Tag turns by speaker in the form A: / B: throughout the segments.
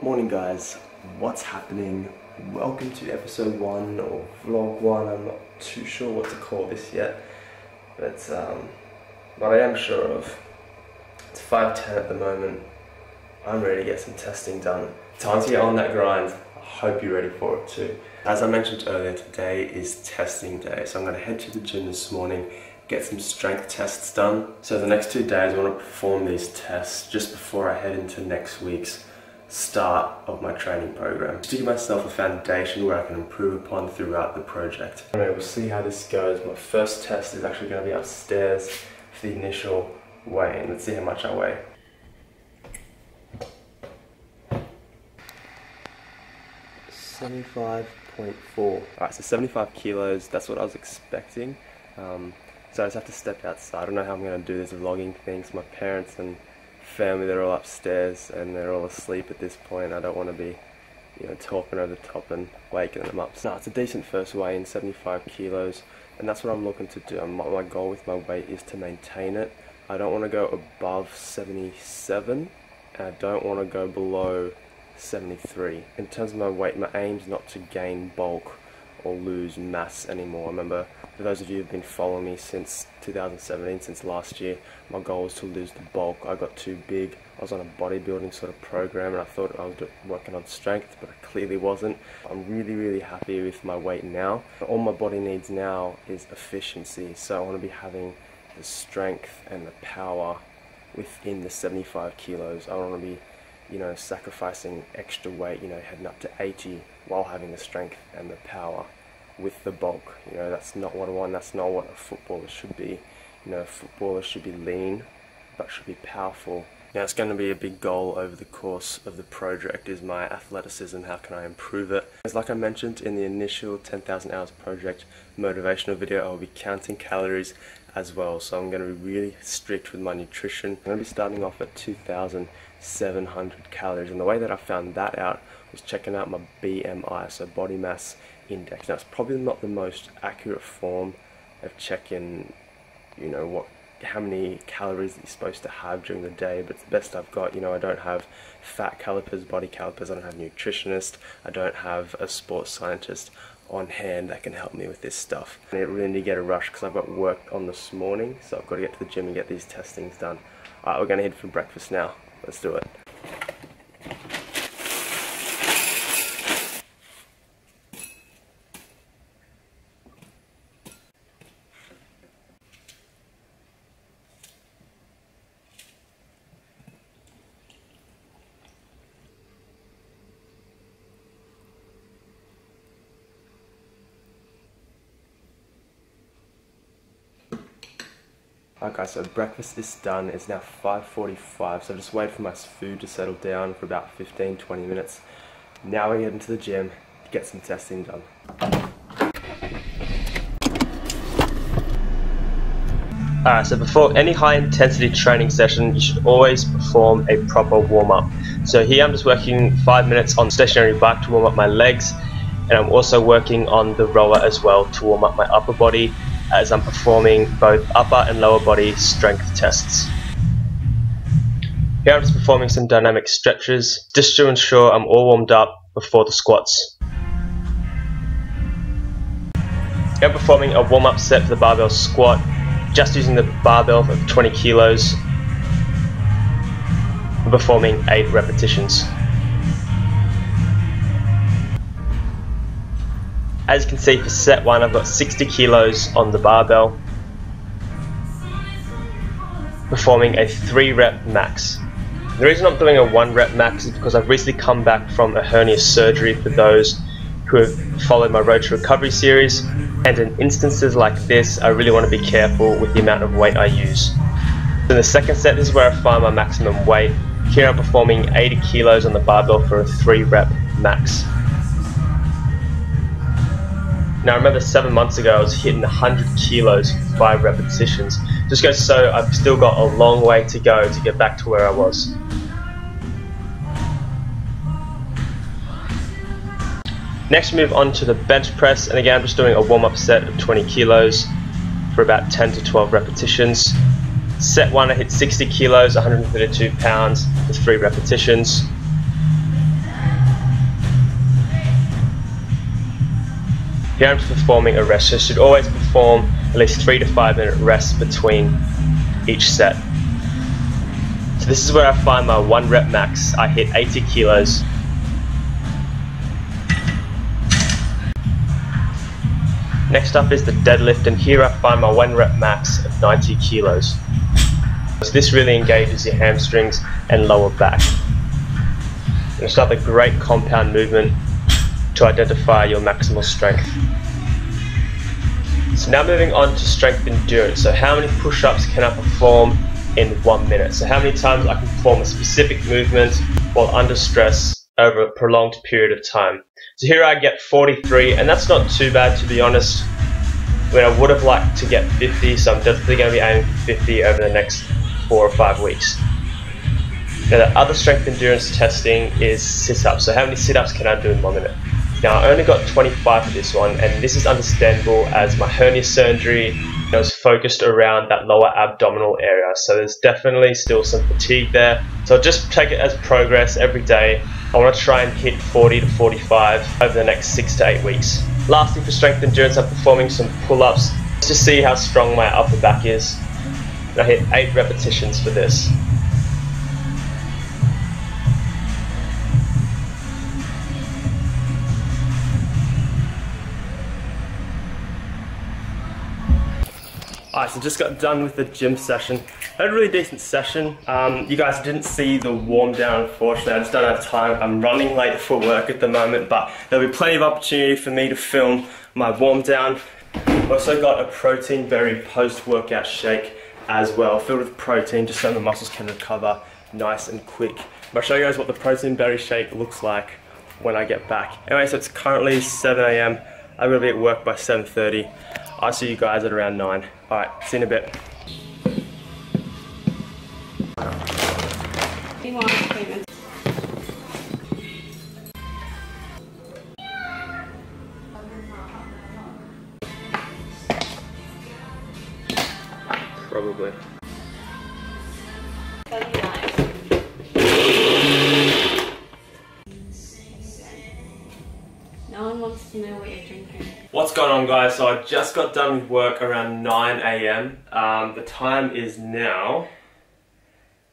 A: Morning guys, what's happening? Welcome to episode 1 or vlog 1, I'm not too sure what to call this yet, but what I am sure of, it's 5:10 at the moment. I'm ready to get some testing done. Time to get on that grind. I hope you're ready for it too. As I mentioned earlier, today is testing day, so I'm going to head to the gym this morning, get some strength tests done. So the next 2 days I want to perform these tests just before I head into next week's start of my training program, just to give myself a foundation where I can improve upon throughout the project. Anyway, we'll see how this goes. My first test is actually going to be upstairs for the initial weigh-in. Let's see how much I weigh. .4. Alright, so 75 kilos, that's what I was expecting. So I just have to step outside. I don't know how I'm going to do this vlogging thing. So my parents and family, they're all upstairs and they're all asleep at this point. I don't want to be, talking over the top and waking them up. So no, it's a decent first weigh-in, 75 kilos, and that's what I'm looking to do. My goal with my weight is to maintain it. I don't want to go above 77, and I don't want to go below 73. In terms of my weight, my aim's not to gain bulk or lose mass anymore. I remember, for those of you who've been following me since 2017, since last year, my goal was to lose the bulk. I got too big. I was on a bodybuilding sort of program and I thought I was working on strength, but I clearly wasn't. I'm really happy with my weight now. All my body needs now is efficiency, so I want to be having the strength and the power within the 75 kilos. I want to be sacrificing extra weight, heading up to 80 while having the strength and the power with the bulk. That's not what I want. That's not what a footballer should be. A footballer should be lean, but should be powerful. Now, it's going to be a big goal over the course of the project is my athleticism. How can I improve it? As like I mentioned in the initial 10,000 hours project motivational video, I'll be counting calories as well. So I'm going to be really strict with my nutrition. I'm going to be starting off at 2,700 calories. And the way that I found that out was checking out my BMI, so body mass index. Now, it's probably not the most accurate form of checking, how many calories you're supposed to have during the day, but it's the best I've got. I don't have fat calipers, body calipers, I don't have a nutritionist, I don't have a sports scientist on hand that can help me with this stuff. I really need to get a rush because I've got work on this morning, so I've got to get to the gym and get these testings done. Alright, we're going to head for breakfast now. Let's do it. Alright guys, so breakfast is done. It's now 5:45, so I just wait for my food to settle down for about 15-20 minutes. Now we get into the gym to get some testing done. Alright, so before any high intensity training session, you should always perform a proper warm-up. So here I'm just working 5 minutes on stationary bike to warm up my legs, and I'm also working on the rower as well to warm up my upper body, as I'm performing both upper and lower body strength tests. Here I'm just performing some dynamic stretches just to ensure I'm all warmed up before the squats. Here I'm performing a warm-up set for the barbell squat, just using the barbell of 20 kilos and performing 8 repetitions. As you can see, for set 1 I've got 60 kilos on the barbell, performing a 3 rep max. The reason I'm doing a 1 rep max is because I've recently come back from a hernia surgery, for those who have followed my Road to Recovery series, and in instances like this I really want to be careful with the amount of weight I use. So in the second set, this is where I find my maximum weight. Here I'm performing 80 kilos on the barbell for a 3 rep max. Now I remember 7 months ago I was hitting 100 kilos for 5 repetitions. Just goes to show I've still got a long way to go to get back to where I was. Next we move on to the bench press, and again I'm just doing a warm-up set of 20 kilos for about 10 to 12 repetitions. Set 1 I hit 60 kilos, 132 pounds for 3 repetitions. preparing for performing a rest. So you should always perform at least 3 to 5 minute rests between each set. So this is where I find my 1 rep max. I hit 80 kilos. Next up is the deadlift, and here I find my 1 rep max of 90 kilos. So this really engages your hamstrings and lower back. And it's another great compound movement to identify your maximal strength. So now moving on to strength endurance. So how many push-ups can I perform in 1 minute? So how many times I can perform a specific movement while under stress over a prolonged period of time. So here I get 43, and that's not too bad, to be honest. I mean, I would have liked to get 50, so I'm definitely going to be aiming for 50 over the next 4 or 5 weeks. Now the other strength endurance testing is sit-ups. So how many sit-ups can I do in 1 minute? Now I only got 25 for this one, and this is understandable as my hernia surgery was focused around that lower abdominal area. So there's definitely still some fatigue there. So I'll just take it as progress every day. I want to try and hit 40 to 45 over the next 6 to 8 weeks. Lastly, for strength endurance, I'm performing some pull-ups just to see how strong my upper back is. And I hit 8 repetitions for this. Alright, so just got done with the gym session. I had a really decent session. You guys didn't see the warm down, unfortunately. I just don't have time. I'm running late for work at the moment, but there'll be plenty of opportunity for me to film my warm down. Also got a protein berry post-workout shake as well, filled with protein just so the muscles can recover nice and quick. I'll show you guys what the protein berry shake looks like when I get back. Anyway, so it's currently 7 AM. I'm gonna be at work by 7:30. I'll see you guys at around 9. Alright, see you in a bit. Probably.
B: No one wants to know what you're drinking.
A: What's going on, guys? So I just got done with work around 9 AM. The time is now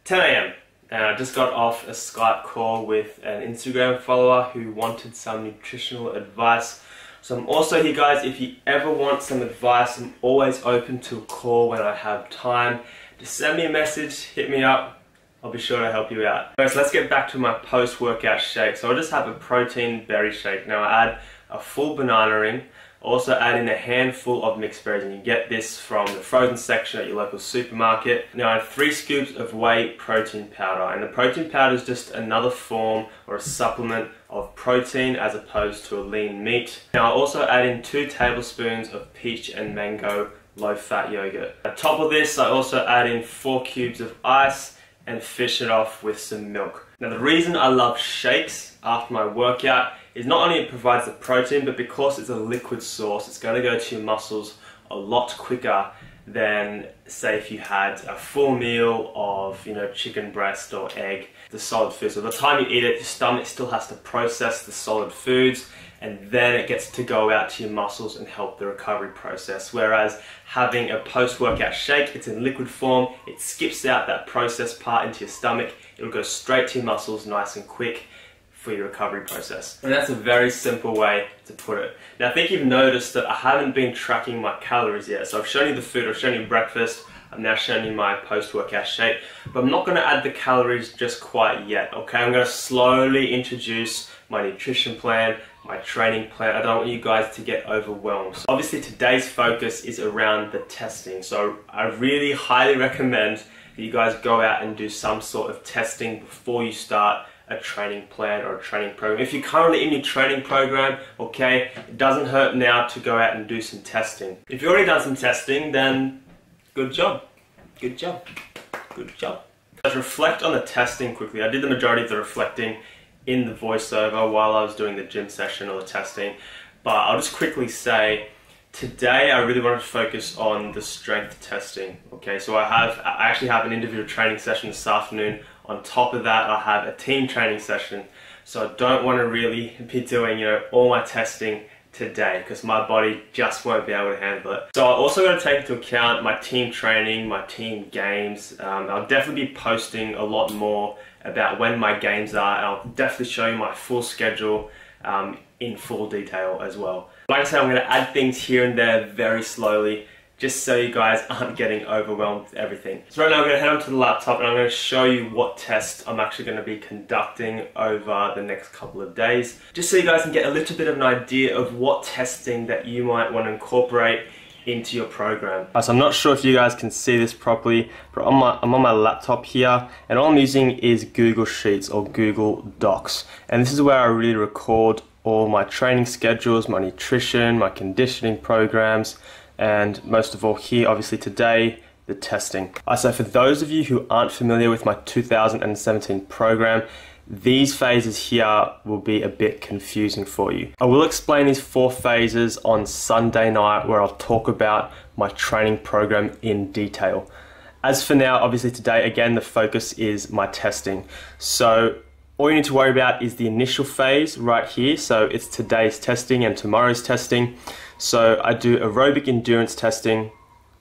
A: 10 AM. And I just got off a Skype call with an Instagram follower who wanted some nutritional advice. So I'm also here, guys. If you ever want some advice, I'm always open to a call when I have time. Just send me a message, hit me up. I'll be sure to help you out. So let's get back to my post-workout shake. So I'll just have a protein berry shake. Now I add a full banana ring. Also add in a handful of mixed berries, and you get this from the frozen section at your local supermarket. Now I have 3 scoops of whey protein powder, and the protein powder is just another form or a supplement of protein as opposed to a lean meat. Now I also add in 2 tablespoons of peach and mango low-fat yogurt. On top of this, I also add in 4 cubes of ice and fish it off with some milk. Now the reason I love shakes after my workout is not only it provides the protein, but because it's a liquid source, it's going to go to your muscles a lot quicker than, say, if you had a full meal of, chicken breast or egg, the solid food. So by the time you eat it, your stomach still has to process the solid foods, and then it gets to go out to your muscles and help the recovery process. Whereas having a post-workout shake, it's in liquid form, it skips out that process part into your stomach, it'll go straight to your muscles nice and quick for your recovery process. And that's a very simple way to put it. Now I think you've noticed that I haven't been tracking my calories yet. So I've shown you the food, I've shown you breakfast, I'm now showing you my post-workout shake, but I'm not going to add the calories just quite yet, okay? I'm going to slowly introduce my nutrition plan, my training plan. I don't want you guys to get overwhelmed. So obviously today's focus is around the testing, so I really highly recommend that you guys go out and do some sort of testing before you start a training plan or a training program. If you're currently in your training program, okay, it doesn't hurt now to go out and do some testing. If you've already done some testing, then good job, good job, good job. Let's reflect on the testing quickly. I did the majority of the reflecting in the voiceover while I was doing the gym session or the testing, but I'll just quickly say, today I really wanted to focus on the strength testing. Okay, so I actually have an individual training session this afternoon. On top of that, I have a team training session. So I don't want to really be doing, all my testing today because my body just won't be able to handle it. So I also got to take into account my team training, my team games. I'll definitely be posting a lot more about when my games are, and I'll definitely show you my full schedule in full detail as well. Like I said, I'm going to add things here and there very slowly, just so you guys aren't getting overwhelmed with everything. So right now I'm going to head onto the laptop and I'm going to show you what tests I'm actually going to be conducting over the next couple of days, just so you guys can get a little bit of an idea of what testing that you might want to incorporate into your program. So I'm not sure if you guys can see this properly, but I'm on my laptop here, and all I'm using is Google Sheets or Google Docs, and this is where I really record all my training schedules, my nutrition, my conditioning programs, and most of all here, obviously today, the testing. So for those of you who aren't familiar with my 2017 program, these phases here will be a bit confusing for you. I will explain these 4 phases on Sunday night, where I'll talk about my training program in detail. As for now, obviously today, again, the focus is my testing. So all you need to worry about is the initial phase right here. So it's today's testing and tomorrow's testing. So I do aerobic endurance testing,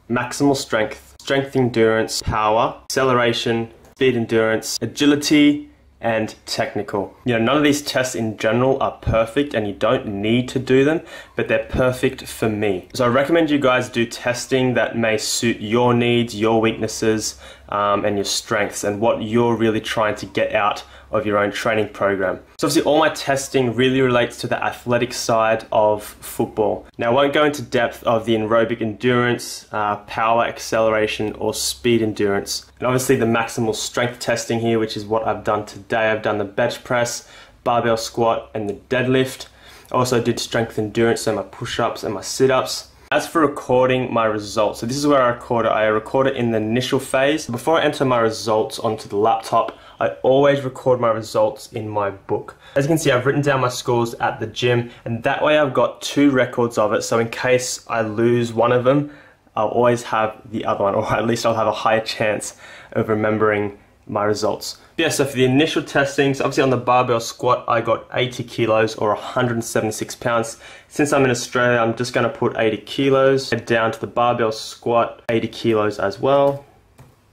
A: maximal strength, strength endurance, power, acceleration, speed endurance, agility, and technical. You know, none of these tests in general are perfect and you don't need to do them, but they're perfect for me. So I recommend you guys do testing that may suit your needs, your weaknesses, and your strengths, and what you're really trying to get out of your own training program. So obviously all my testing really relates to the athletic side of football. Now I won't go into depth of the aerobic endurance, power, acceleration, or speed endurance. And obviously the maximal strength testing here, which is what I've done today. I've done the bench press, barbell squat, and the deadlift. I also did strength endurance, so my push-ups and my sit-ups. As for recording my results, so this is where I record it in the initial phase. Before I enter my results onto the laptop, I always record my results in my book. As you can see, I've written down my scores at the gym, and that way I've got 2 records of it, so in case I lose one of them, I'll always have the other one, or at least I'll have a higher chance of remembering my results. Yeah, so for the initial testing, so obviously on the barbell squat, I got 80 kilos or 176 pounds. Since I'm in Australia, I'm just gonna put 80 kilos. Head down to the barbell squat, 80 kilos as well.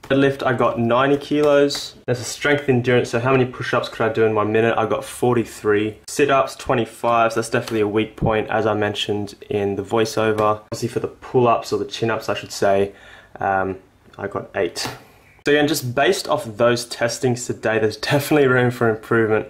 A: Deadlift, I got 90 kilos. There's a strength endurance, so how many push-ups could I do in 1 minute? I got 43. Sit-ups, 25, so that's definitely a weak point, as I mentioned in the voiceover. Obviously for the pull-ups, or the chin-ups I should say, I got 8. So again, just based off those testings today, there's definitely room for improvement,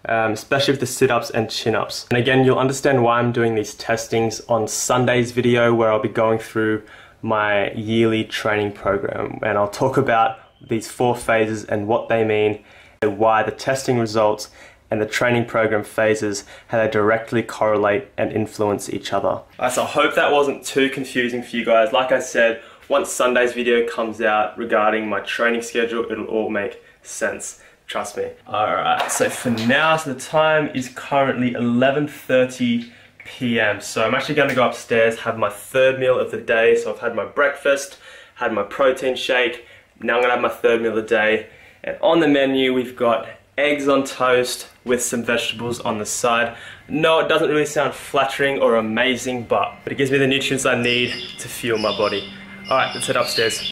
A: especially with the sit-ups and chin-ups. And again, you'll understand why I'm doing these testings on Sunday's video, where I'll be going through my yearly training program, and I'll talk about these 4 phases and what they mean, and why the testing results and the training program phases, how they directly correlate and influence each other. So I hope that wasn't too confusing for you guys. Like I said, once Sunday's video comes out regarding my training schedule, it'll all make sense. Trust me. Alright, so for now, so the time is currently 11:30 p.m. So I'm actually going to go upstairs, have my 3rd meal of the day. So I've had my breakfast, had my protein shake, now I'm going to have my 3rd meal of the day. And on the menu we've got eggs on toast with some vegetables on the side. No, it doesn't really sound flattering or amazing, but it gives me the nutrients I need to fuel my body. Alright, let's head upstairs.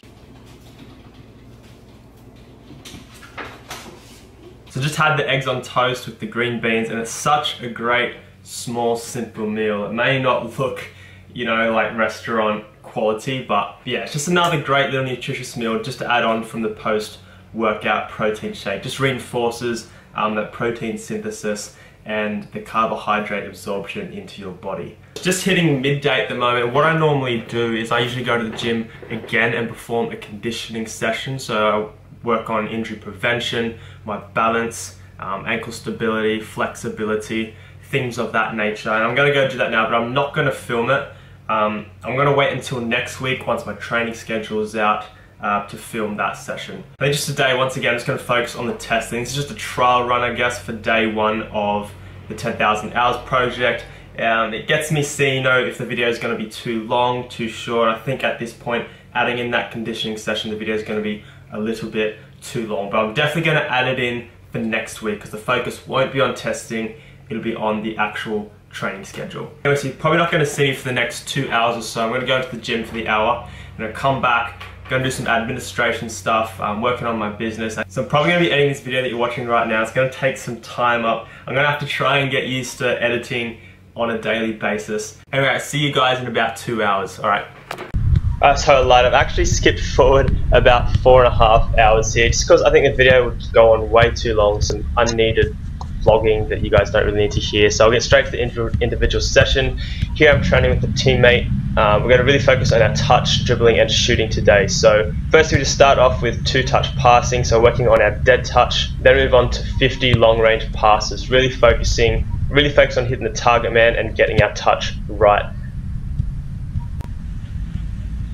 A: So just had the eggs on toast with the green beans, and it's such a great, small, simple meal. It may not look, you know, like restaurant quality, but yeah, it's just another great little nutritious meal just to add on from the post-workout protein shake. Just reinforces that protein synthesis and the carbohydrate absorption into your body. Just hitting midday at the moment. What I normally do is I usually go to the gym again and perform a conditioning session. So I work on injury prevention, my balance, ankle stability, flexibility, things of that nature. And I'm gonna go do that now, but I'm not gonna film it. I'm gonna wait until next week once my training schedule is out to film that session. I think just today, once again, I'm just going to focus on the testing. This is just a trial run, I guess, for day 1 of the 10,000 hours project. It gets me seeing, you know, if the video is going to be too long, too short. I think at this point, adding in that conditioning session, the video is going to be a little bit too long. But I'm definitely going to add it in for next week, because the focus won't be on testing, it'll be on the actual training schedule. Anyway, so you're probably not going to see me for the next 2 hours or so. I'm going to go to the gym for the hour, and I'll come back, going to do some administration stuff, working on my business. So I'm probably going to be editing this video that you're watching right now. It's going to take some time up. I'm going to have to try and get used to editing on a daily basis. Anyway, I'll see you guys in about 2 hours. Alright. So I've actually skipped forward about 4.5 hours here, just because I think the video would go on way too long, some unneeded vlogging that you guys don't really need to hear. So I'll get straight to the individual session. Here I'm training with a teammate. We're going to really focus on our touch, dribbling and shooting today. So first we just start off with 2-touch passing, so working on our dead touch, then move on to 50 long range passes, really focus on hitting the target man and getting our touch right.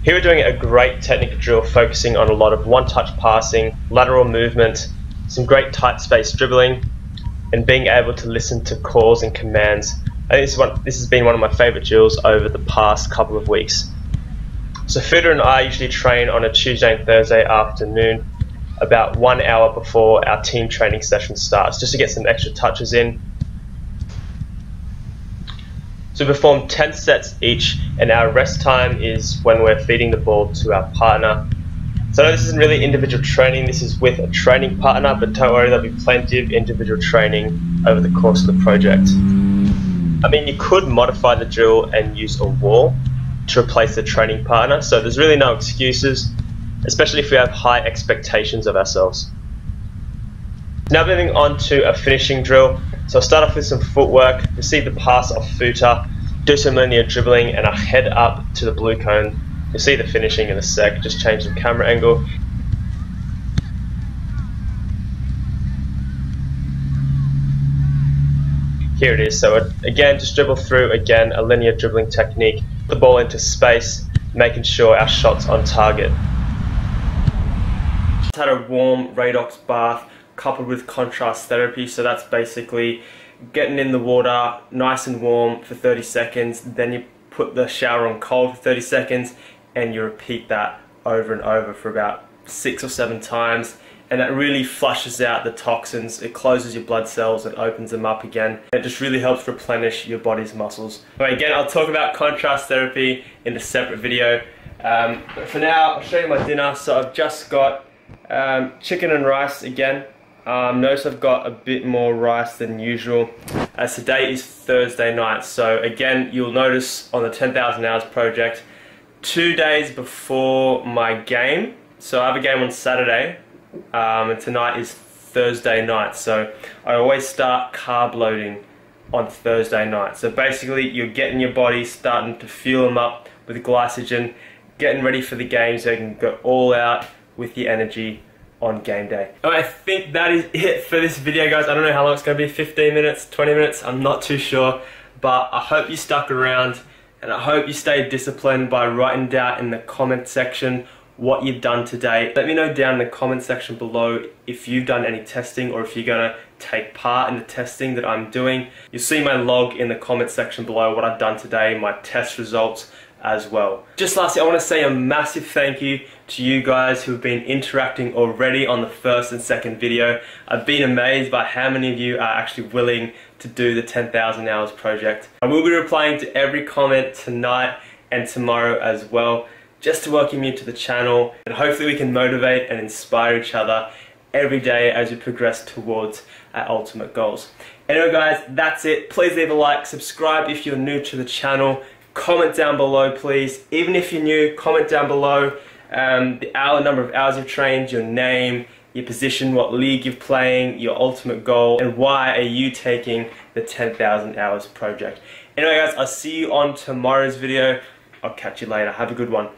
A: Here we're doing a great technical drill focusing on a lot of one-touch passing, lateral movement, some great tight space dribbling, and being able to listen to calls and commands. I think this has been one of my favourite drills over the past couple of weeks. So Fuda and I usually train on a Tuesday and Thursday afternoon, about 1 hour before our team training session starts, just to get some extra touches in. So we perform 10 sets each, and our rest time is when we're feeding the ball to our partner. So I know this isn't really individual training, this is with a training partner, but don't worry, there'll be plenty of individual training over the course of the project. I mean, you could modify the drill and use a wall to replace the training partner, so there's really no excuses, especially if we have high expectations of ourselves. Now moving on to a finishing drill. So I'll start off with some footwork, receive the pass off Futa, do some linear dribbling, and I'll head up to the blue cone. You'll see the finishing in a sec, just change the camera angle. Here it is, so again, just dribble through, again, a linear dribbling technique, put the ball into space, making sure our shot's on target. Just had a warm Radox bath coupled with contrast therapy, so that's basically getting in the water nice and warm for 30 seconds, then you put the shower on cold for 30 seconds, and you repeat that over and over for about 6 or 7 times, and that really flushes out the toxins. It closes your blood cells and opens them up again. It just really helps replenish your body's muscles. But again, I'll talk about contrast therapy in a separate video. But for now, I'll show you my dinner. So I've just got chicken and rice again. Notice I've got a bit more rice than usual, as today is Thursday night. So again, you'll notice on the 10,000 Hours project, 2 days before my game, so I have a game on Saturday, and tonight is Thursday night, so I always start carb loading on Thursday night. So basically you're getting your body starting to fuel them up with glycogen, getting ready for the game so you can go all out with your energy on game day. I think that is it for this video, guys. I don't know how long it's going to be, 15 minutes, 20 minutes, I'm not too sure, but I hope you stuck around, and I hope you stayed disciplined by writing down in the comment section what you've done today. Let me know down in the comment section below if you've done any testing or if you're going to take part in the testing that I'm doing. You'll see my log in the comment section below, what I've done today, my test results as well. Just lastly, I want to say a massive thank you to you guys who have been interacting already on the first and second video. I've been amazed by how many of you are actually willing to do the 10,000 Hours project. I will be replying to every comment tonight and tomorrow as well, just to welcome you to the channel, and hopefully we can motivate and inspire each other every day as we progress towards our ultimate goals. Anyway guys, that's it. Please leave a like, subscribe if you're new to the channel, comment down below please. Even if you're new, comment down below the number of hours you've trained, your name, your position, what league you're playing, your ultimate goal, and why are you taking the 10,000 Hours project. Anyway guys, I'll see you on tomorrow's video. I'll catch you later. Have a good one.